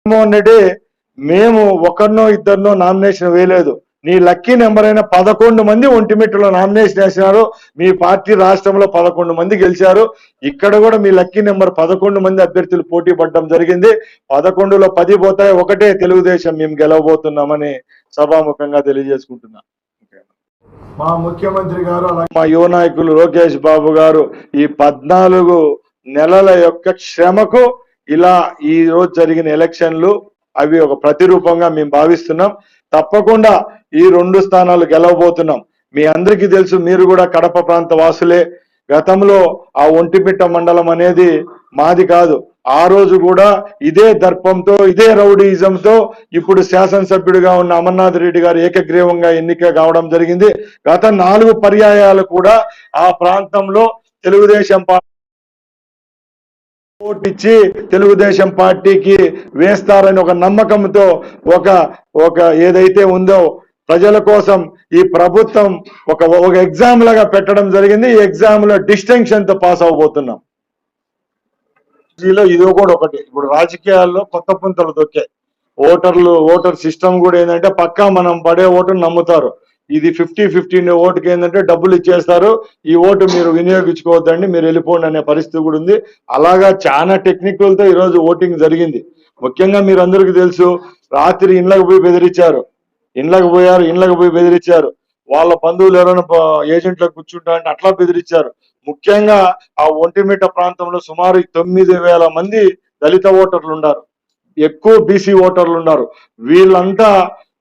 జగన్మోహన్ రెడ్డి మేము ఒకరినో ఇద్దరినో నామినేషన్ వేయలేదు. నీ లక్కీ నెంబర్ అయిన 11 మంది ఒంటిమిట్టలో నామినేషన్ వేసినారు. మీ పార్టీ రాష్ట్రంలో 11 మంది గెలిచారు. ఇక్కడ కూడా మీ లక్కీ నెంబర్ 11 మంది అభ్యర్థులు పోటీ పడడం జరిగింది. 11లో 10 పోతాయి, ఒకటే తెలుగుదేశం మేము గెలవబోతున్నామని సభాముఖంగా తెలియజేసుకుంటున్నా. మా ముఖ్యమంత్రి గారు అలాగే మా యువ నాయకులు లోకేష్ బాబు గారు ఈ 14 నెలల యొక్క శ్రమకు ఇలా ఈ రోజు జరిగిన ఎలక్షన్లు అవి ఒక ప్రతిరూపంగా మేము భావిస్తున్నాం. తప్పకుండా ఈ 2 స్థానాలు గెలవబోతున్నాం. మీ అందరికీ తెలుసు, మీరు కూడా కడప ప్రాంత వాసులే. గతంలో ఆ ఒంటిమిట్ట మండలం అనేది మాది కాదు. ఆ రోజు కూడా ఇదే దర్పంతో ఇదే రౌడీయిజంతో ఇప్పుడు శాసనసభ్యుడిగా ఉన్న అమర్నాథ్ రెడ్డి గారు ఏకగ్రీవంగా ఎన్నిక కావడం జరిగింది. గత 4 పర్యాయాలు కూడా ఆ ప్రాంతంలో తెలుగుదేశం పార్టీ ఓటిచ్చి తెలుగుదేశం పార్టీకి వేస్తారని ఒక నమ్మకంతో ఒక ఏదైతే ఉందో ప్రజల కోసం ఈ ప్రభుత్వం ఒక ఎగ్జామ్ లాగా పెట్టడం జరిగింది. ఈ ఎగ్జామ్ లో డిస్టింక్షన్ తో పాస్ అవబోతున్నాం. ఇదో కూడా ఒకటి, ఇప్పుడు రాజకీయాల్లో కొత్త పుంతలు దొక్కాయి. ఓటర్ సిస్టమ్ కూడా ఏంటంటే పక్కా మనం పడే ఓటును నమ్ముతారు. ఇది 50-50 ఓటుకి ఏంటంటే డబ్బులు ఇచ్చేస్తారు, ఈ ఓటు మీరు వినియోగించుకోవద్దండి, మీరు వెళ్ళిపోండి అనే పరిస్థితి కూడా ఉంది. అలాగా చాలా టెక్నికల్తో ఈరోజు ఓటింగ్ జరిగింది. ముఖ్యంగా మీరు అందరికీ తెలుసు, రాత్రి ఇండ్లకు పోయి బెదిరించారు, ఇండ్లకు పోయి బెదిరించారు. వాళ్ళ బంధువులు ఎవరైనా ఏజెంట్లకు కూర్చుంటా అంటే అట్లా బెదిరించారు. ముఖ్యంగా ఆ ఒంటిమిట్ట ప్రాంతంలో సుమారు 9,000 మంది దళిత ఓటర్లు ఉన్నారు, ఎక్కువ బీసీ ఓటర్లు ఉన్నారు. వీళ్ళంతా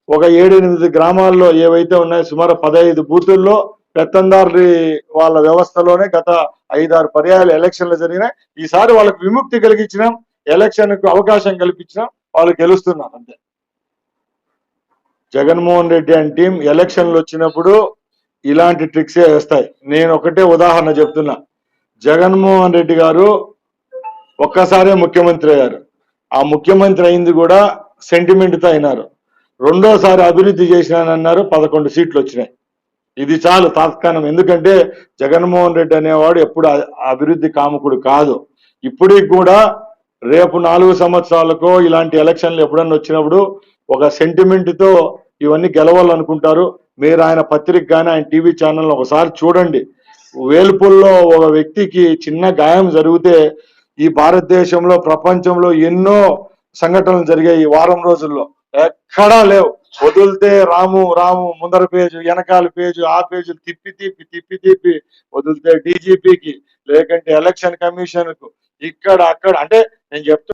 ఒక 7-8 గ్రామాల్లో ఏవైతే ఉన్నాయో సుమారు 15 బూతుల్లో పెత్తందారు వాళ్ళ వ్యవస్థలోనే గత 5-6 పర్యాయాలు ఎలక్షన్లు జరిగినాయి. ఈసారి వాళ్ళకి విముక్తి కలిగించినాం, ఎలక్షన్ కు అవకాశం కల్పించినాం, వాళ్ళు గెలుస్తున్నారు అంతే. జగన్మోహన్ రెడ్డి అండ్ టీం ఎలక్షన్లు వచ్చినప్పుడు ఇలాంటి ట్రిక్సే వేస్తాయి. నేను ఒకటే ఉదాహరణ చెప్తున్నా. జగన్మోహన్ రెడ్డి గారు ఒక్కసారే ముఖ్యమంత్రి అయ్యారు. ఆ ముఖ్యమంత్రి అయింది కూడా సెంటిమెంట్తో అయినారు. రెండోసారి అభివృద్ధి చేసినానన్నారు, 11 సీట్లు వచ్చినాయి. ఇది చాలు తాత్కాలికం. ఎందుకంటే జగన్మోహన్ రెడ్డి అనేవాడు ఎప్పుడు అభివృద్ధి కాముకుడు కాదు. ఇప్పటికి కూడా రేపు 4 సంవత్సరాలకో ఇలాంటి ఎలక్షన్లు ఎప్పుడన్నా వచ్చినప్పుడు ఒక సెంటిమెంట్ తో ఇవన్నీ గెలవాలనుకుంటారు. మీరు ఆయన పత్రిక కానీ ఆయన టీవీ ఛానల్ ఒకసారి చూడండి. వేల్పుల్లో ఒక వ్యక్తికి చిన్న గాయం జరిగితే ఈ భారతదేశంలో ప్రపంచంలో ఎన్నో సంఘటనలు జరిగాయి. ఈ వారం రోజుల్లో ఎక్కడా లేవు. వదిలితే రాము ముందర పేజు, వెనకాల పేజు, ఆ పేజీలు తిప్పి వదిలితే డీజీపీకి, లేకంటే ఎలక్షన్ కమిషన్ కు, ఇక్కడ అక్కడ. అంటే నేను చెప్తున్నా